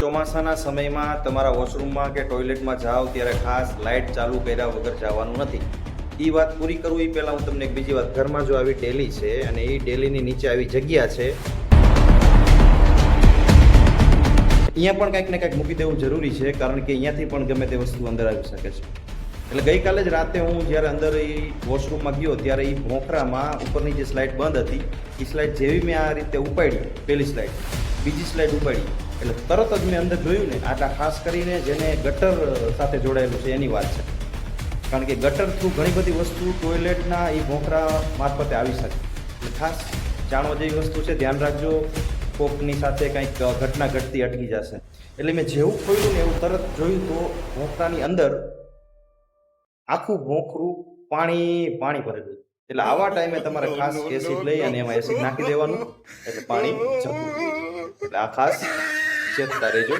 ચોમાસાના સમયમાં તમારા વોશરૂમમાં કે ટોયલેટમાં જાઓ ત્યારે ખાસ લાઇટ ચાલુ કર્યા વગર જવાનું નથી. એ વાત પૂરી કરું એ પહેલાં હું તમને એક બીજી વાત, ઘરમાં જો આવી ડેલી છે અને એ ડેલીની નીચે આવી જગ્યા છે, અહીંયા પણ કંઈક ને કંઈક મૂકી દેવું જરૂરી છે, કારણ કે અહીંયાથી પણ ગમે તે વસ્તુ અંદર આવી શકે છે. એટલે ગઈકાલે જ રાતે હું જ્યારે અંદર એ વોશરૂમમાં ગયો ત્યારે એ ભોંકરામાં ઉપરની જે સ્લાઇડ બંધ હતી, એ સ્લાઇડ જેવી મેં આ રીતે ઉપાડી, પહેલી સ્લાઇડ, બીજી સ્લાઇડ ઉપાડી, એટલે તરત જ મેં અંદર જોયું ને, આટલા ખાસ કરીને જેને ગટર સાથે જોડાયેલું છે એની વાત છે. કારણ કે ગટર થ્રુ ઘણી બધી વસ્તુ ટોયલેટના એ ભોંકરા મારફતે આવી શકે. એટલે ખાસ જાણવા જેવી વસ્તુ છે, ધ્યાન રાખજો. કોકની સાથે કંઈક ઘટના ઘટતી અટકી જશે. એટલે મેં જેવું ખોલ્યું ને એવું તરત જોયું તો ભોંકરાની અંદર આખું ભોંકરું પાણી ભરેલું. એટલે આવા ટાઈમે તમારે ખાસ એસિડ લઈ અને એમાં એસિડ નાખી દેવાનું, એટલે પાણી જતું. એટલે આ ખાસ ચેતતા રહેજો.